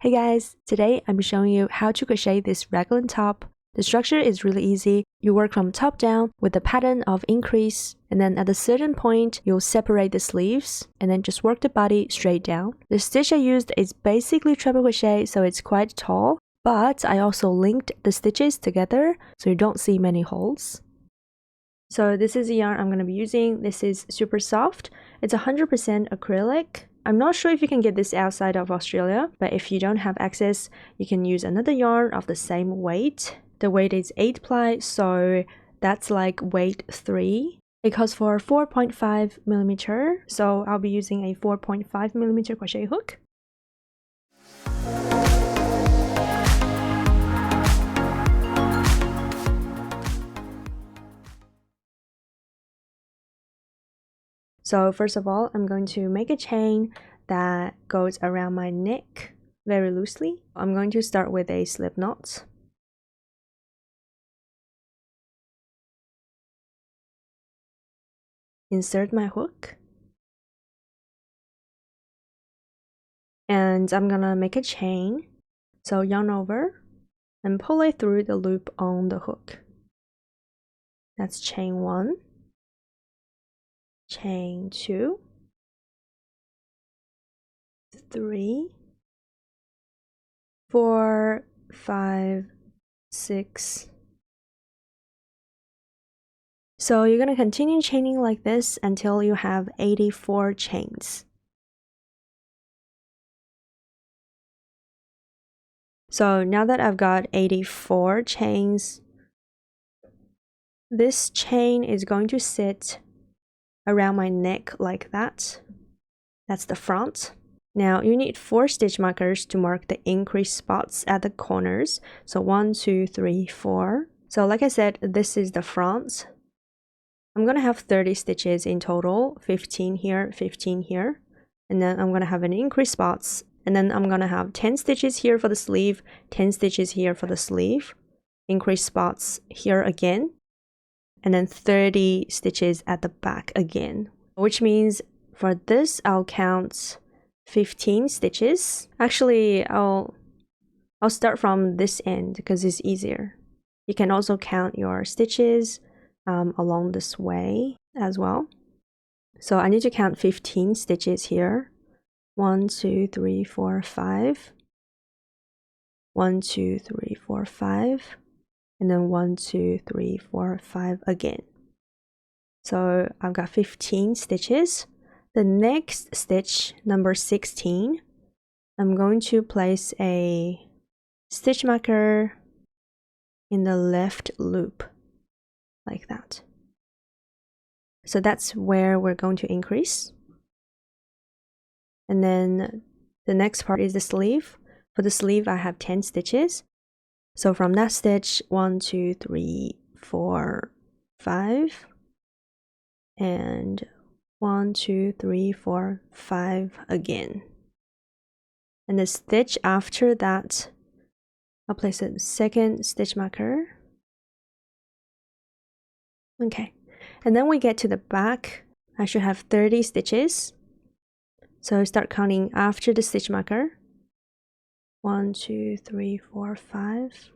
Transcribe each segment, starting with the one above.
Hey guys, today I'm showing you how to crochet this raglan top. The structure is really easy. You work from top down with the pattern of increase, and then at a certain point, you'll separate the sleeves, and then just work the body straight down. The stitch I used is basically treble crochet, so it's quite tall, but I also linked the stitches together so you don't see many holes. So this is the yarn I'm going to be using. This is super soft. It's 100% acrylic. I'm not sure if you can get this outside of Australia, but if you don't have access, you can use another yarn of the same weight. The weight is 8 ply, so that's like weight 3. It calls for 4.5mm, so I'll be using a 4.5mm crochet hook. So first of all, I'm going to make a chain that goes around my neck very loosely. I'm going to start with a slip knot. Insert my hook. And I'm gonna make a chain. So yarn over and pull it through the loop on the hook. That's chain 1. Chain 2, 3, 4, 5, 6. So you're going to continue chaining like this until you have 84 chains. So now that I've got 84 chains, this chain is going to sit around my neck like that. That's the front. Now you need 4 stitch markers to mark the increase spots at the corners. So 1, 2, 3, 4. So like I said, this is the front. I'm going to have 30 stitches in total, 15 here, 15 here. And then I'm going to have an increase spots. And then I'm going to have 10 stitches here for the sleeve, 10 stitches here for the sleeve. Increase spots here again. And then 30 stitches at the back again. Which means for this, I'll count 15 stitches. Actually, I'll start from this end because it's easier. You can also count your stitches along this way as well. So I need to count 15 stitches here. 1, 2, 3, 4, 5. 1, 2, 3, 4, 5. And then 1, 2, 3, 4, 5 again. So I've got 15 stitches. The next stitch, number 16, I'm going to place a stitch marker in the left loop, like that. So that's where we're going to increase. And then the next part is the sleeve. For the sleeve, I have 10 stitches. So from that stitch, 1, 2, 3, 4, 5. And 1, 2, 3, 4, 5 again. And the stitch after that, I'll place a second stitch marker. Okay, and then we get to the back. I should have 30 stitches. So start counting after the stitch marker. 1, 2, 3, 4, 5,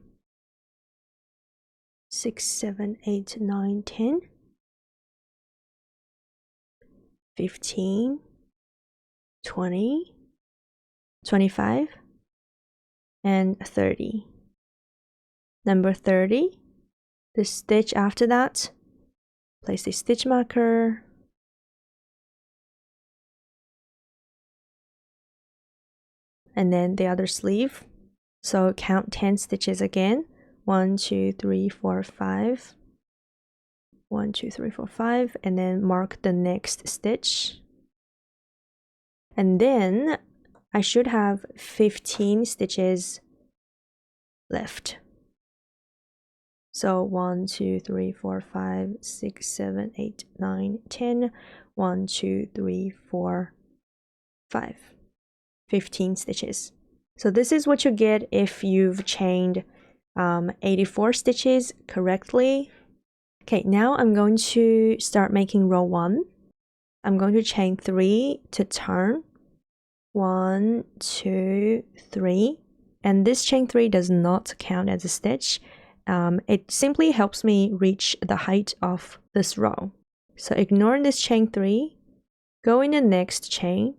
6, 7, 8, 9, 10. 15, 20, 25, and 30. Number 30, the stitch after that, place a stitch marker. And then the other sleeve. So count 10 stitches again. 1, 2, 3, 4, 5. 1, 2, 3, 4, 5, and then mark the next stitch. And then I should have 15 stitches left. So 1, 2, 3, 4, 5, 6, 7, 8, 9, 10. 1, 2, 3, 4, 5. 15 stitches. So this is what you get if you've chained 84 stitches correctly. Okay, now I'm going to start making row 1. I'm going to chain 3 to turn. 1, 2, 3, and this chain 3 does not count as a stitch. It simply helps me reach the height of this row. So ignore this chain 3, go in the next chain.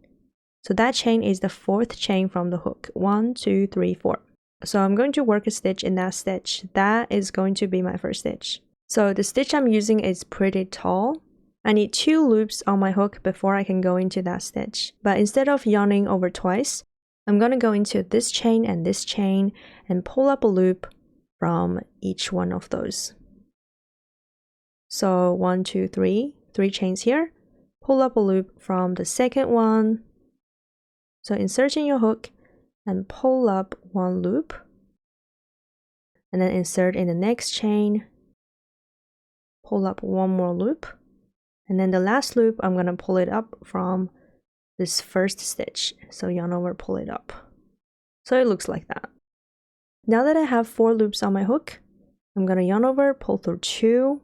So that chain is the 4th chain from the hook. 1, 2, 3, 4. So I'm going to work a stitch in that stitch. That is going to be my first stitch. So the stitch I'm using is pretty tall. I need 2 loops on my hook before I can go into that stitch. But instead of yarning over twice, I'm going to go into this chain and pull up a loop from each one of those. So 1, 2, 3, 3 chains here. Pull up a loop from the second one. So insert in your hook and pull up 1 loop. And then insert in the next chain. Pull up 1 more loop. And then the last loop, I'm going to pull it up from this first stitch. So yarn over, pull it up. So it looks like that. Now that I have 4 loops on my hook, I'm going to yarn over, pull through 2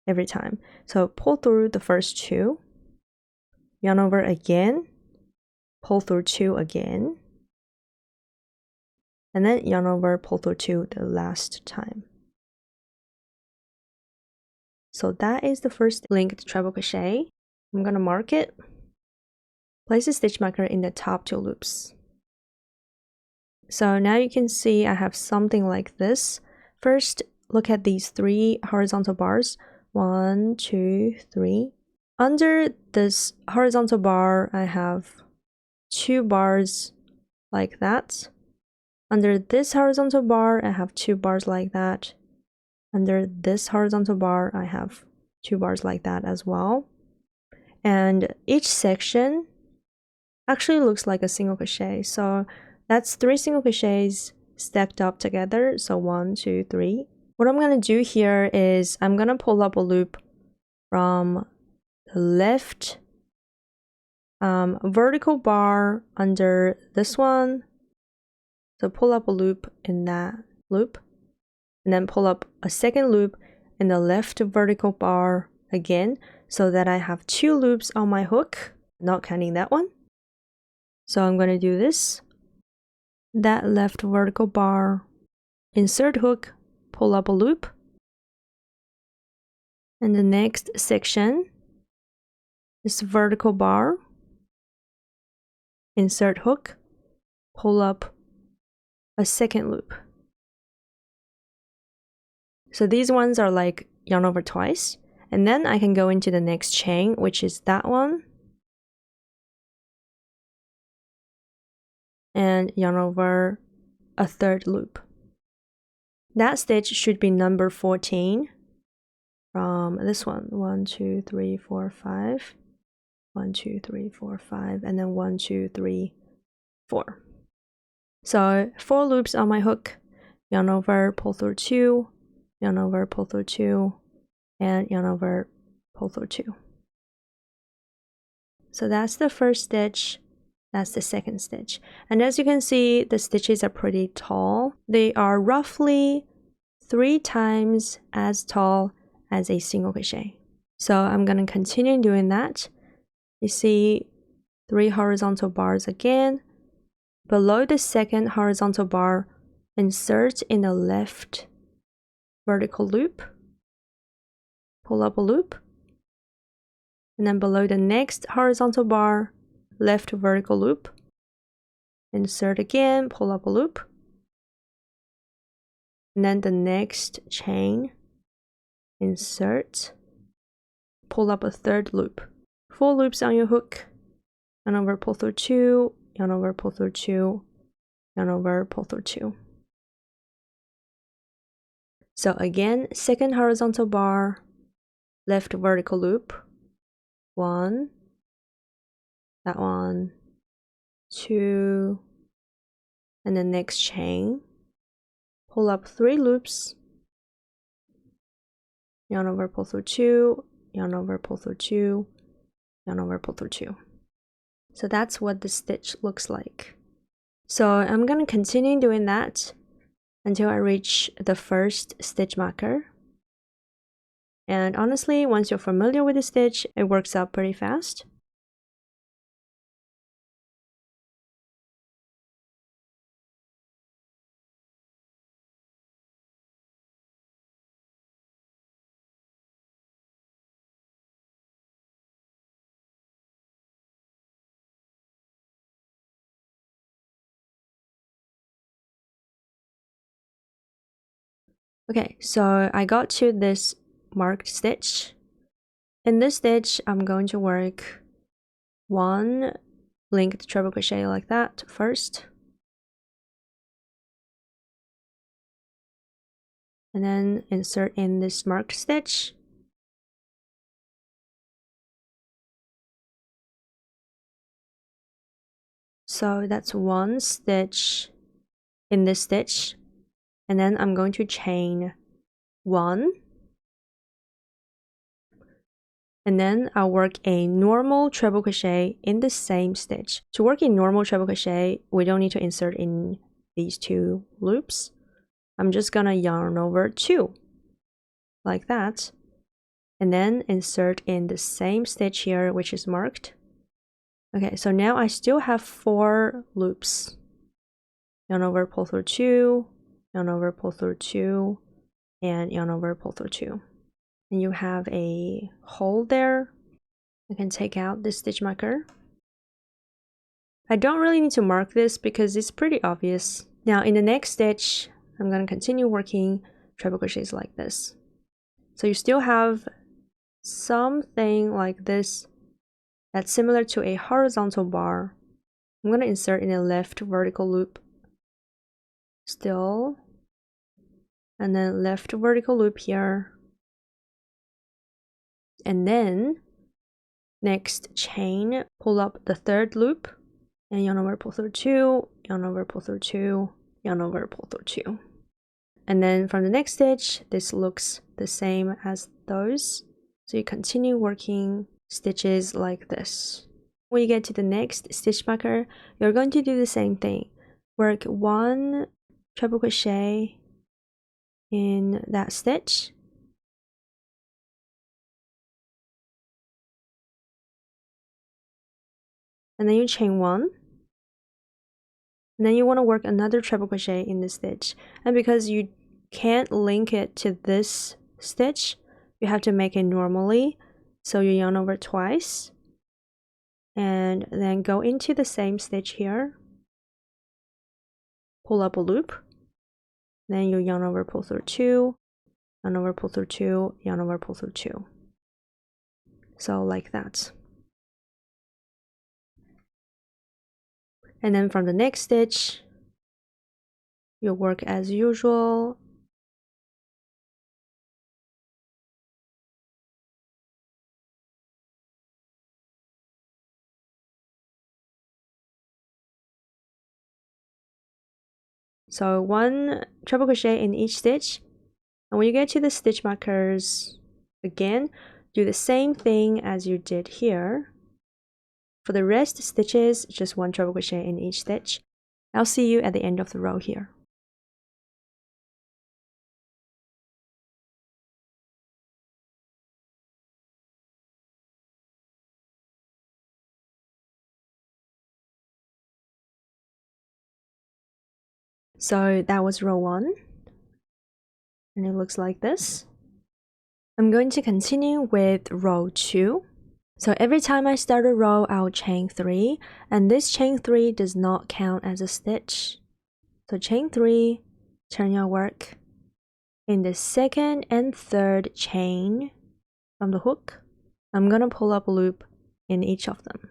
every time. So pull through the first 2, yarn over again, pull through 2 again, and then yarn over, pull through 2 the last time. So that is the first linked treble crochet. I'm going to mark it. Place a stitch marker in the top 2 loops. So now you can see I have something like this. First, look at these 3 horizontal bars. 1, 2, 3. Under this horizontal bar, I have 2 bars like that. Under this horizontal bar, I have 2 bars like that. Under this horizontal bar, I have 2 bars like that as well. And each section actually looks like a single crochet. So that's 3 single crochets stacked up together. So 1, 2, 3. What I'm going to do here is I'm going to pull up a loop from the left vertical bar under this one. So pull up a loop in that loop. And then pull up a second loop in the left vertical bar again, so that I have 2 loops on my hook, not counting that one. So I'm going to do this. That left vertical bar, insert hook, pull up a loop. And the next section is vertical bar, insert hook, pull up a second loop. So these ones are like yarn over twice. And then I can go into the next chain, which is that one. And yarn over a 3rd loop. That stitch should be number 14 from this one. 1, 2, 3, 4, 5. 1, 2, 3, 4, 5. And then 1, 2, 3, 4. So 4 loops on my hook. Yarn over, pull through 2. Yarn over, pull through 2, and yarn over, pull through 2. So that's the first stitch, that's the second stitch. And as you can see, the stitches are pretty tall. They are roughly 3 times as tall as a single crochet. So I'm going to continue doing that. You see 3 horizontal bars again. Below the second horizontal bar, insert in the left vertical loop, pull up a loop, and then below the next horizontal bar, left vertical loop, insert again, pull up a loop, and then the next chain, insert, pull up a 3rd loop. 4 loops on your hook, yarn over, pull through 2, yarn over, pull through 2, yarn over, pull through 2. So again, second horizontal bar, left vertical loop, 1, that one, 2, and the next chain, pull up 3 loops, yarn over, pull through 2, yarn over, pull through 2, yarn over, pull through 2. So that's what the stitch looks like. So I'm going to continue doing that until I reach the first stitch marker. And honestly, once you're familiar with the stitch, it works out pretty fast. Okay, so I got to this marked stitch. In this stitch, I'm going to work 1 linked treble crochet like that first. And then insert in this marked stitch. So that's 1 stitch in this stitch. And then I'm going to chain 1. And then I'll work a normal treble crochet in the same stitch. To work in normal treble crochet, we don't need to insert in these 2 loops. I'm just gonna yarn over 2 like that, and then insert in the same stitch here, which is marked. Okay, so now I still have 4 loops. Yarn over, pull through 2, yarn over, pull through 2, and yarn over, pull through 2. And you have a hole there. I can take out this stitch marker. I don't really need to mark this because it's pretty obvious. Now in the next stitch, I'm going to continue working treble crochets like this. So you still have something like this that's similar to a horizontal bar. I'm going to insert in a left vertical loop still, and then left vertical loop here, and then next chain, pull up the 3rd loop, and yarn over, pull through 2, yarn over, pull through 2, yarn over, pull through 2. And then from the next stitch, this looks the same as those. So you continue working stitches like this. When you get to the next stitch marker, you're going to do the same thing. Work 1 treble crochet in that stitch. And then you chain 1. And then you want to work another treble crochet in the stitch. And because you can't link it to this stitch, you have to make it normally. So you yarn over twice. And then go into the same stitch here. Pull up a loop. Then you yarn over, pull through 2, yarn over, pull through 2, yarn over, pull through 2. So like that. And then from the next stitch, you'll work as usual. So 1 treble crochet in each stitch. And when you get to the stitch markers, again, do the same thing as you did here. For the rest stitches, just 1 treble crochet in each stitch. I'll see you at the end of the row here. So that was row 1. And it looks like this. I'm going to continue with row 2. So every time I start a row, I'll chain 3, and this chain 3 does not count as a stitch. So chain 3, turn your work. In the 2nd and 3rd chain from the hook, I'm gonna pull up a loop in each of them.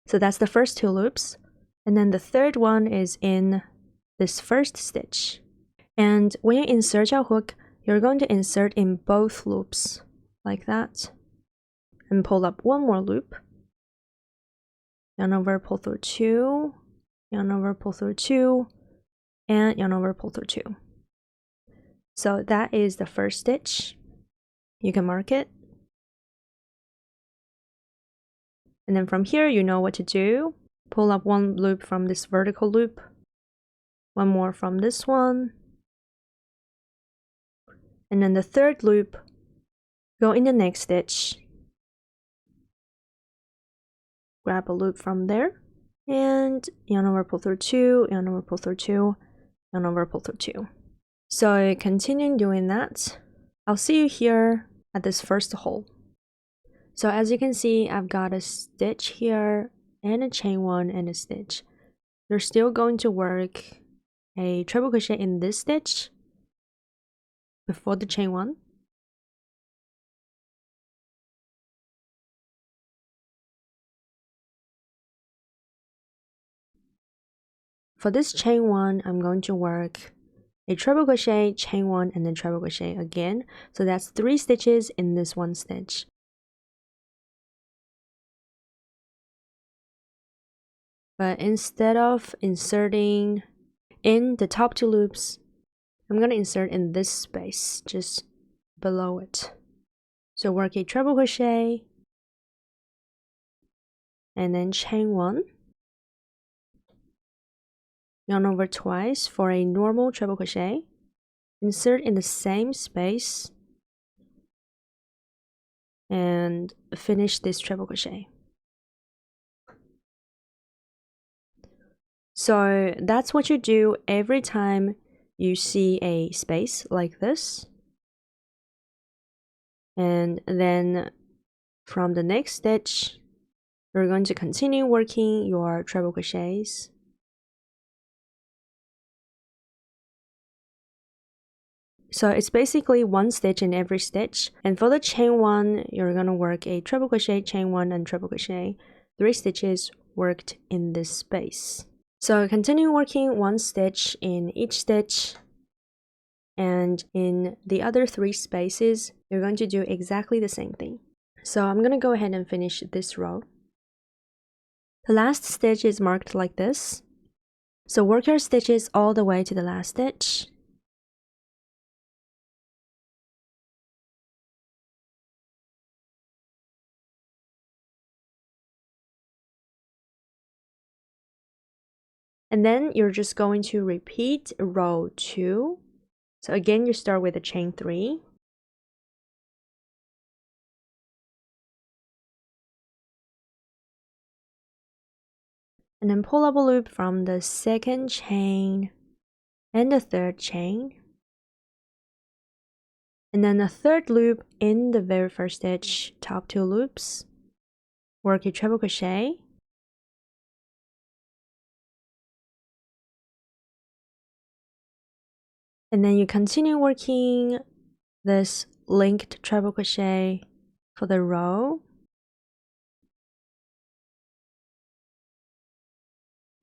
So that's the first 2 loops, and then the 3rd one is in this first stitch. And when you insert your hook, you're going to insert in both loops like that, and pull up 1 more loop, yarn over, pull through 2, yarn over, pull through 2, and yarn over, pull through 2. So that is the first stitch. You can mark it. And then from here, you know what to do. Pull up 1 loop from this vertical loop, 1 more from this one, and then the 3rd loop, go in the next stitch, grab a loop from there, and yarn over, pull through 2, yarn over, pull through 2, yarn over, pull through 2. So continuing doing that, I'll see you here at this first hole. So as you can see, I've got a stitch here and a chain 1 and a stitch. You're still going to work a treble crochet in this stitch before the chain 1. For this chain 1, I'm going to work a treble crochet, chain 1, and then treble crochet again. So that's 3 stitches in this one stitch. But instead of inserting in the top 2 loops, I'm going to insert in this space, just below it. So work a treble crochet, and then chain 1. Yarn over twice for a normal treble crochet. Insert in the same space and finish this treble crochet. So that's what you do every time you see a space like this. And then from the next stitch, you're going to continue working your treble crochets. So it's basically 1 stitch in every stitch. And for the chain 1, you're going to work a treble crochet, chain 1, and treble crochet. 3 stitches worked in this space. So continue working 1 stitch in each stitch. And in the other 3 spaces, you're going to do exactly the same thing. So I'm going to go ahead and finish this row. The last stitch is marked like this. So work your stitches all the way to the last stitch. And then you're just going to repeat row 2. So again, you start with a chain 3. And then pull up a loop from the 2nd chain and the 3rd chain. And then a 3rd loop in the very first stitch, top 2 loops. Work a treble crochet. And then you continue working this linked treble crochet for the row.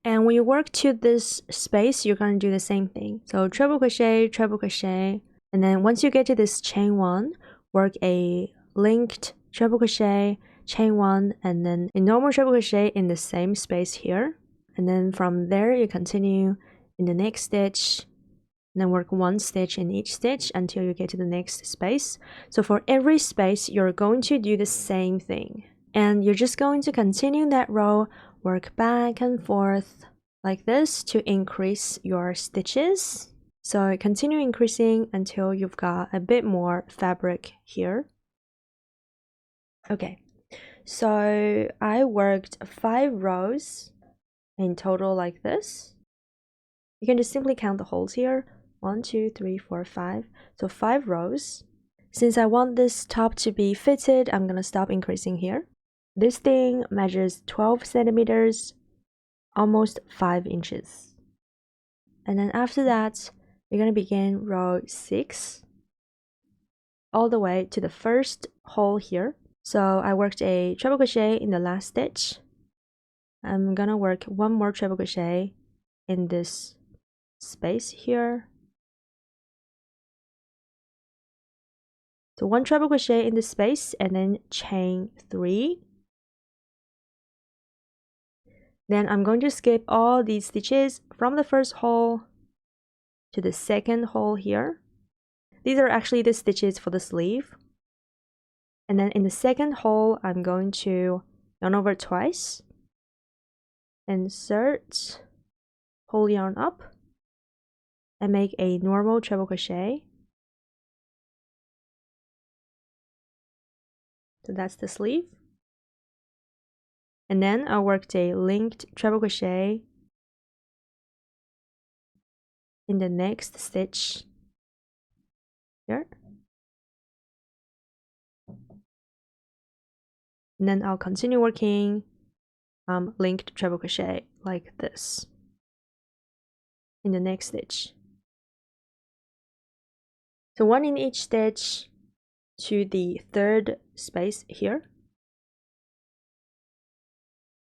And when you work to this space, you're going to do the same thing. So treble crochet, and then once you get to this chain 1, work a linked treble crochet, chain 1, and then a normal treble crochet in the same space here. And then from there, you continue in the next stitch, and then work 1 stitch in each stitch until you get to the next space. So for every space, you're going to do the same thing. And you're just going to continue that row, work back and forth like this to increase your stitches. So continue increasing until you've got a bit more fabric here. Okay, so I worked 5 rows in total like this. You can just simply count the holes here. 1, 2, 3, 4, 5. So 5 rows. Since I want this top to be fitted, I'm gonna stop increasing here. This thing measures 12 centimeters, almost 5 inches. And then after that, you're gonna begin row 6 all the way to the first hole here. So I worked a treble crochet in the last stitch. I'm gonna work 1 more treble crochet in this space here. So 1 treble crochet in this space and then chain 3. Then I'm going to skip all these stitches from the first hole to the second hole here. These are actually the stitches for the sleeve. And then in the second hole, I'm going to yarn over twice, insert, pull yarn up, and make a normal treble crochet. So that's the sleeve. And then I worked a linked treble crochet in the next stitch here. And then I'll continue working linked treble crochet like this in the next stitch. So one in each stitch to the third space here.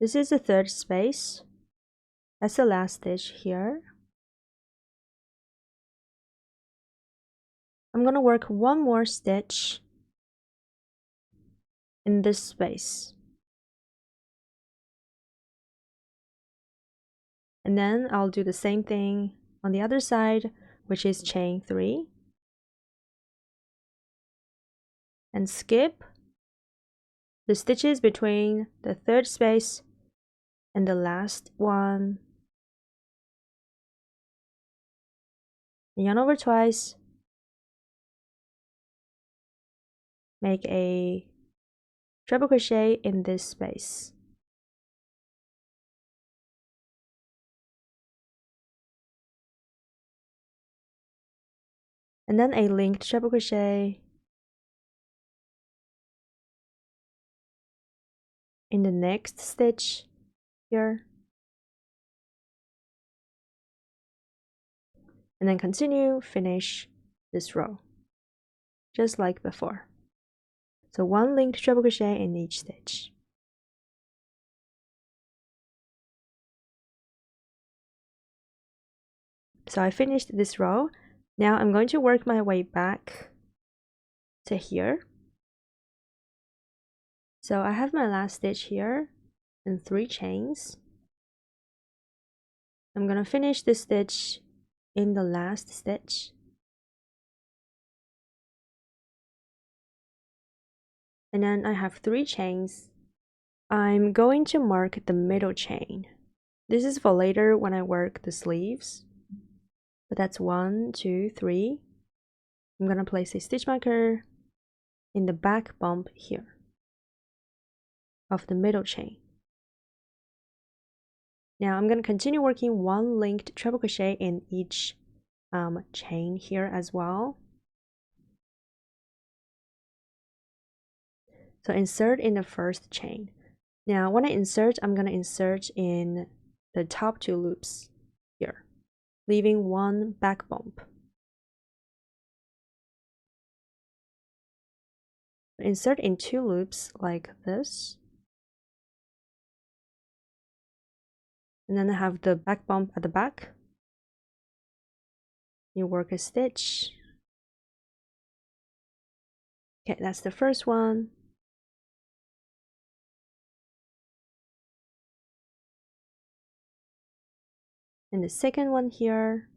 This is the third space. That's the last stitch here. I'm going to work one more stitch in this space. And then I'll do the same thing on the other side, which is chain 3. And skip the stitches between the third space and the last one. Yarn over twice. Make a treble crochet in this space. And then a linked treble crochet in the next stitch here. And then continue, finish this row, just like before. So one linked treble crochet in each stitch. So I finished this row. Now I'm going to work my way back to here. So I have my last stitch here and 3 chains. I'm going to finish this stitch in the last stitch. And then I have 3 chains. I'm going to mark the middle chain. This is for later when I work the sleeves. But that's 1, 2, 3. I'm going to place a stitch marker in the back bump here of the middle chain. Now I'm going to continue working one linked treble crochet in each chain here as well. So insert in the first chain. Now when I insert, I'm going to insert in the top 2 loops here, leaving 1 back bump. Insert in 2 loops like this. And then I have the back bump at the back. You work a stitch. Okay, that's the first one. And the second one here.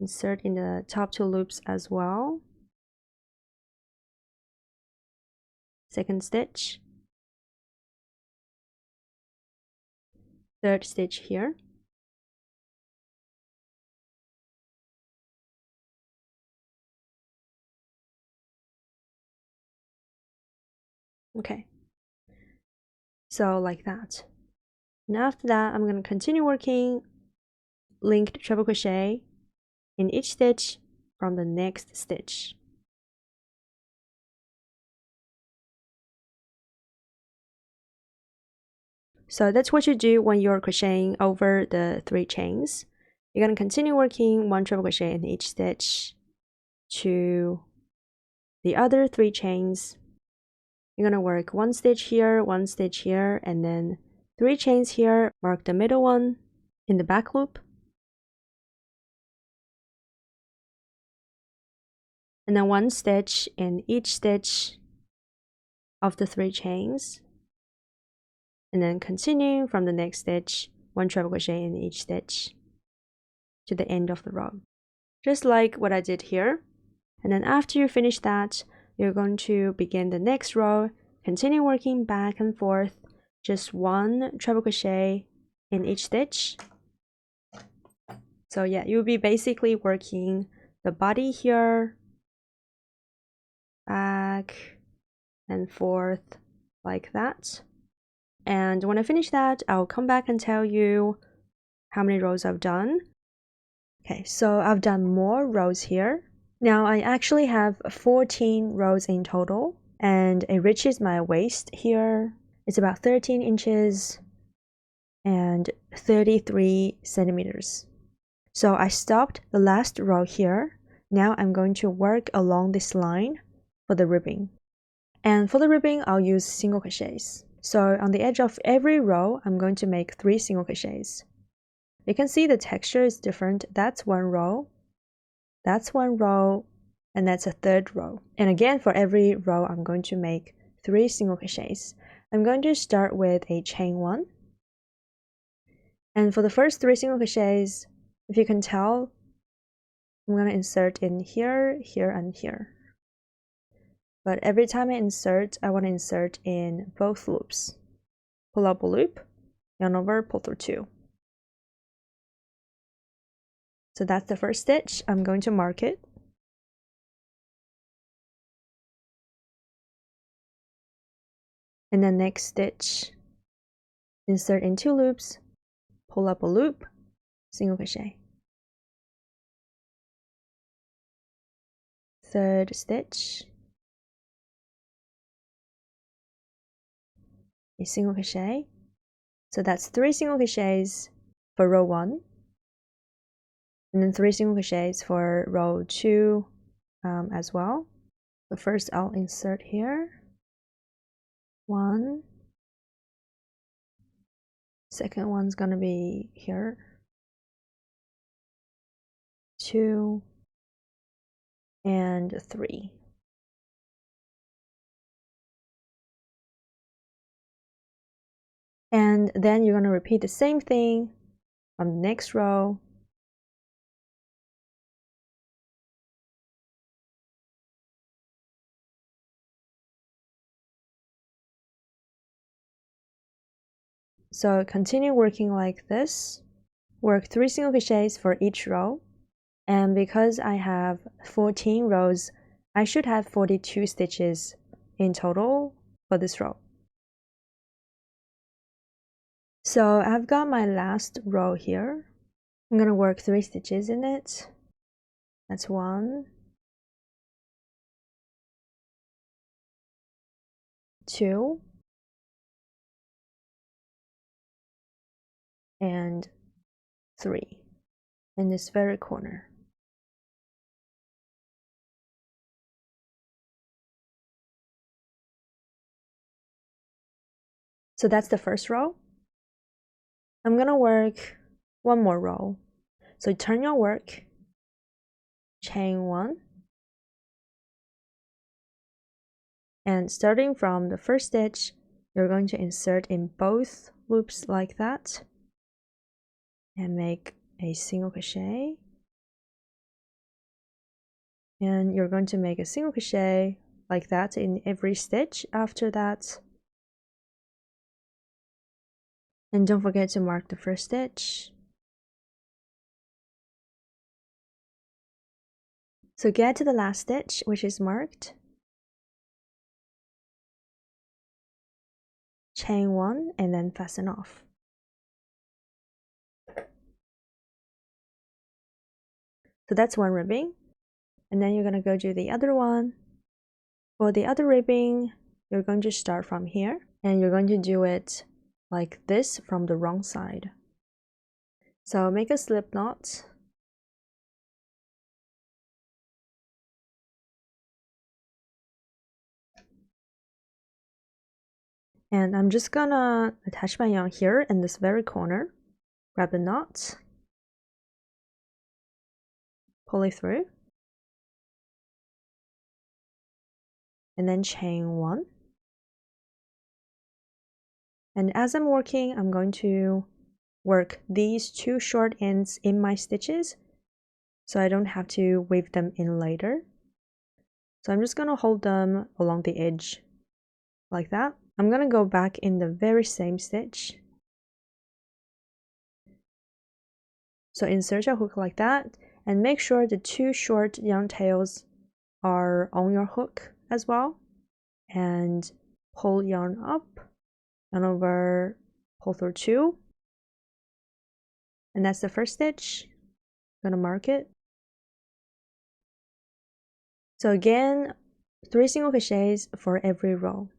Insert in the top 2 loops as well. Second stitch. Third stitch here. Okay. So like that. And after that, I'm going to continue working linked treble crochet in each stitch from the next stitch. So that's what you do when you're crocheting over the 3 chains. You're going to continue working 1 treble crochet in each stitch to the other 3 chains. You're going to work 1 stitch here, 1 stitch here, and then 3 chains here. Mark the middle one in the back loop. And then 1 stitch in each stitch of the 3 chains. And then continue from the next stitch, 1 treble crochet in each stitch to the end of the row. Just like what I did here. And then after you finish that, you're going to begin the next row, continue working back and forth, just 1 treble crochet in each stitch. So yeah, you'll be basically working the body here, back and forth like that. And when I finish that, I'll come back and tell you how many rows I've done. Okay, so I've done more rows here. Now I actually have 14 rows in total, and it reaches my waist here. It's about 13 inches and 33 centimeters. So I stopped the last row here. Now I'm going to work along this line for the ribbing. And for the ribbing, I'll use single crochets. So on the edge of every row, I'm going to make 3 single crochets. You can see the texture is different. That's one row, that's one row, and that's a third row. And again, for every row, I'm going to make 3 single crochets. I'm going to start with a chain 1. And for the first 3 single crochets, if you can tell, I'm going to insert in here, here, and here. But every time I insert, I want to insert in both loops. Pull up a loop, yarn over, pull through 2. So that's the first stitch. I'm going to mark it. And then next stitch, insert in 2 loops, pull up a loop, single crochet. Third stitch, a single crochet. So that's 3 single crochets for row 1, and then 3 single crochets for row 2 as well. But first I'll insert here. 1. Second one's gonna be here. 2 and 3. And then you're gonna repeat the same thing on the next row. So continue working like this. Work 3 single crochets for each row. And because I have 14 rows, I should have 42 stitches in total for this row. So I've got my last row here. I'm going to work 3 stitches in it. That's 1, 2, and 3 in this very corner. So that's the first row. I'm going to work 1 more row. So turn your work, chain 1, and starting from the first stitch, you're going to insert in both loops like that and make a single crochet, and you're going to make a single crochet like that in every stitch after that. And don't forget to mark the first stitch. So get to the last stitch, which is marked, chain 1, and then fasten off. So that's one ribbing, and then you're going to go do the other one. For the other ribbing, you're going to start from here, and you're going to do it like this from the wrong side. So make a slip knot. And I'm just gonna attach my yarn here in this very corner, grab the knot, pull it through, and then chain 1. And as I'm working, I'm going to work these 2 short ends in my stitches so I don't have to weave them in later. So I'm just gonna hold them along the edge like that. I'm gonna go back in the very same stitch. So insert your hook like that, and make sure the 2 short yarn tails are on your hook as well, and pull yarn up and over, pull through 2, and that's the first stitch. I'm gonna mark it. So again, 3 single crochets for every row.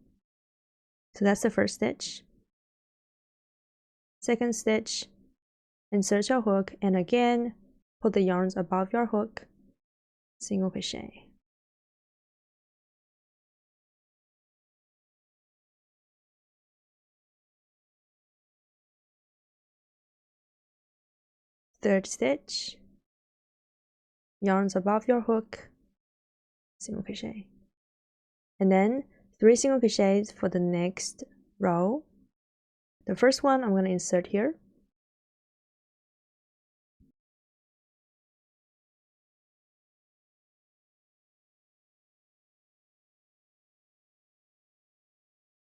So that's the first stitch. Second stitch, insert your hook, and again put the yarns above your hook, single crochet. Third stitch, yarns above your hook, single crochet, and then 3 single crochets for the next row. The first one I'm going to insert here.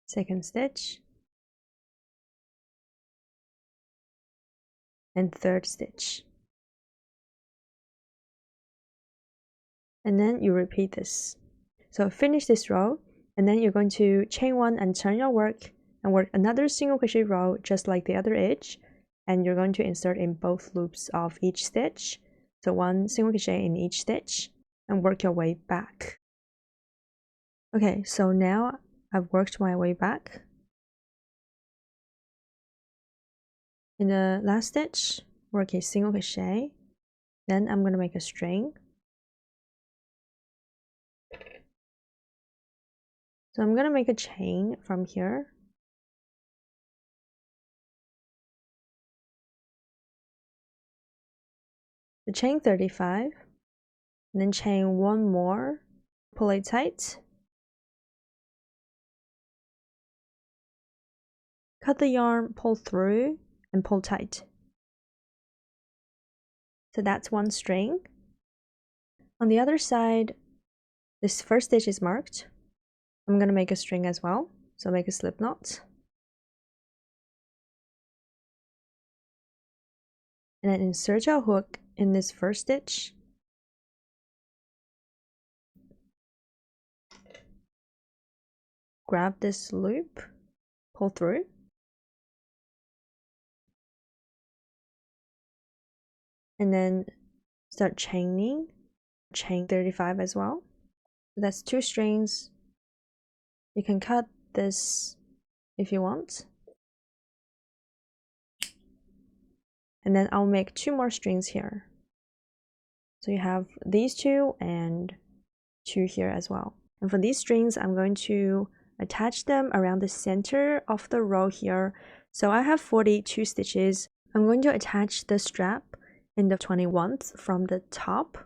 Second stitch, and third stitch, and then you repeat this. So finish this row, and then you're going to chain 1 and turn your work and work another single crochet row just like the other edge, and you're going to insert in both loops of each stitch, so 1 single crochet in each stitch, and work your way back. Okay, so now I've worked my way back. In the last stitch, work a single crochet, then I'm going to make a string. So I'm going to make a chain from here. So chain 35, and then chain 1 more, pull it tight, cut the yarn, pull through, and pull tight. So that's 1 string. On the other side, this first stitch is marked. I'm going to make a string as well, so make a slip knot. And then insert your hook in this first stitch. Grab this loop, pull through. And then start chaining, chain 35 as well. That's 2 strings. You can cut this if you want. And then I'll make 2 more strings here. So you have these 2 and 2 here as well. And for these strings, I'm going to attach them around the center of the row here. So I have 42 stitches. I'm going to attach the strap in the 21st from the top.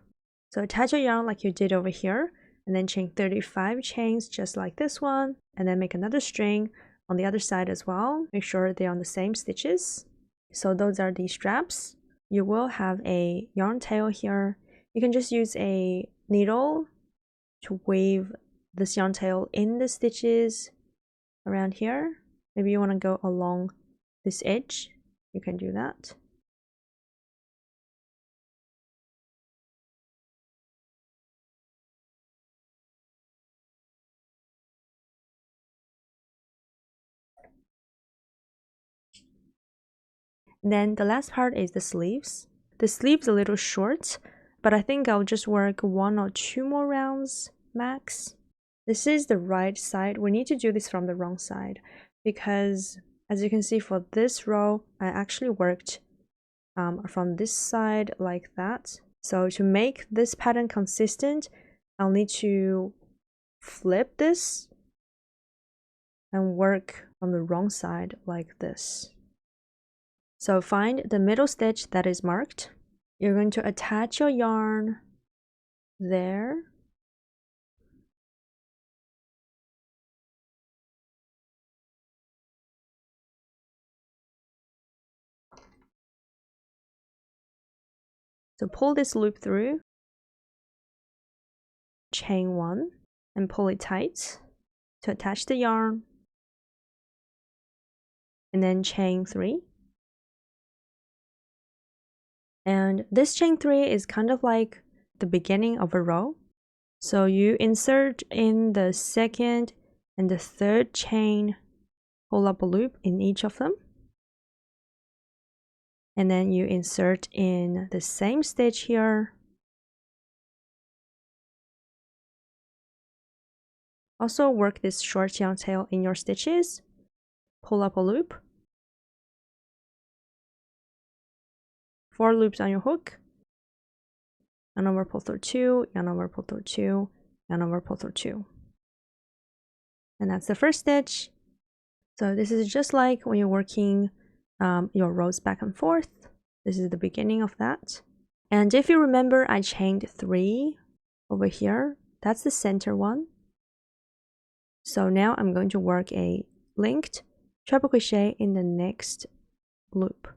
So attach your yarn like you did over here, and then chain 35 chains just like this one, and then make another string on the other side as well. Make sure they're on the same stitches. So those are the straps. You will have a yarn tail here. You can just use a needle to weave this yarn tail in the stitches around here. Maybe you want to go along this edge, you can do that. Then the last part is the sleeves. The sleeve's a little short, but I think I'll just work 1 or 2 more rounds max. This is the right side. We need to do this from the wrong side because, as you can see, for this row I actually worked from this side like that. So to make this pattern consistent, I'll need to flip this and work from the wrong side like this. So find the middle stitch that is marked. You're going to attach your yarn there. So pull this loop through, chain 1, and pull it tight to attach the yarn, and then chain 3. And this chain 3 is kind of like the beginning of a row. So you insert in the second and the third chain, pull up a loop in each of them. And then you insert in the same stitch here. Also work this short yarn tail in your stitches pull up a loop, 4 loops on your hook, yarn over, pull through 2, yarn over, pull through 2, yarn over, pull through 2. And that's the first stitch. So this is just like when you're working your rows back and forth. This is the beginning of that. And if you remember, I chained 3 over here. That's the center one. So now I'm going to work a linked treble crochet in the next loop.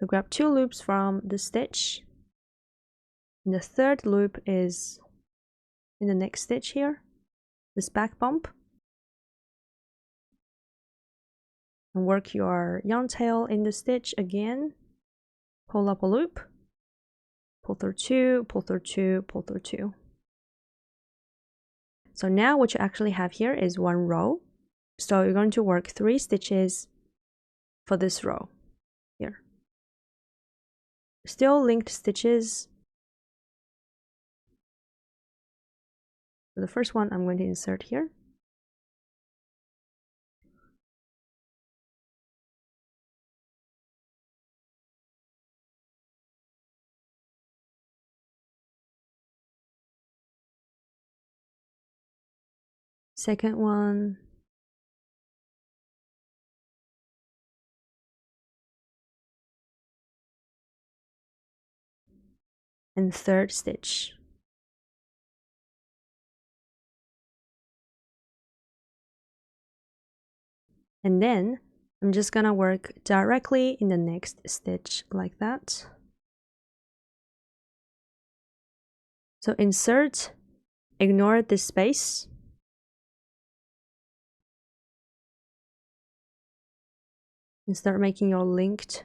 So grab 2 loops from the stitch. And the third loop is in the next stitch here, this back bump. And work your yarn tail in the stitch again. Pull up a loop, pull through 2, pull through 2, pull through 2. So now what you actually have here is 1 row. So you're going to work 3 stitches for this row here. Still linked stitches. So the first one I'm going to insert here. Second one. And third stitch. And then I'm just gonna work directly in the next stitch like that. So insert, ignore this space. And start making your linked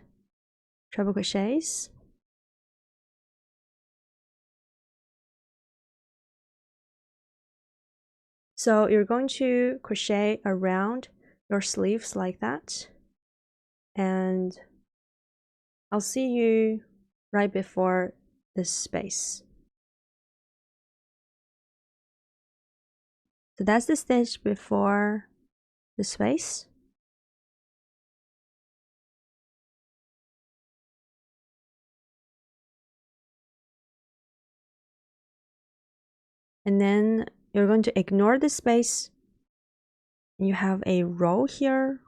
treble crochets. So you're going to crochet around your sleeves like that. And I'll see you right before this space. So that's the stitch before the space. And then you're going to ignore the space. You have a row here.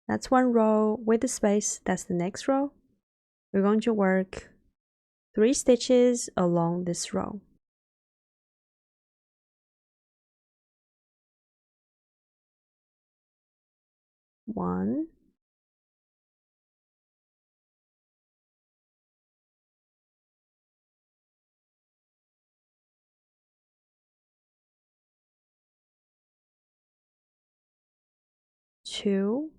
That's 1 row with the space. That's the next row. We're going to work 3 stitches along this row. One, two,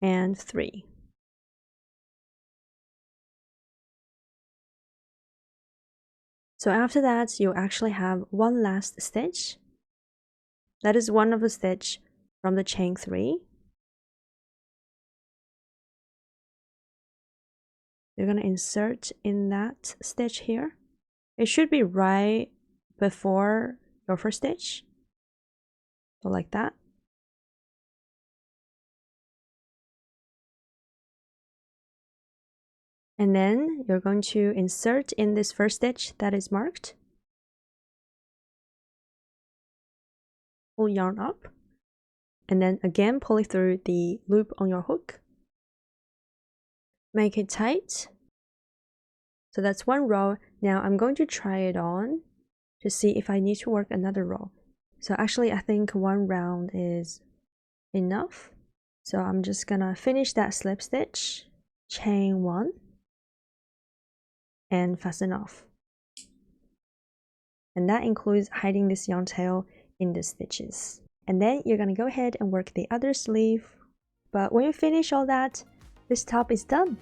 and 3. So after that, you actually have 1 last stitch. That is one of the stitch from the chain 3. You're going to insert in that stitch here. It should be right before your first stitch. So like that. And then you're going to insert in this first stitch that is marked. Pull yarn up. And then again pull it through the loop on your hook. Make it tight. So that's 1 row. Now I'm going to try it on to see if I need to work another row. So actually I think 1 round is enough. So I'm just gonna finish that slip stitch, chain 1, and fasten off. And that includes hiding this yarn tail in the stitches. And then you're gonna go ahead and work the other sleeve. But when you finish all that, this top is done.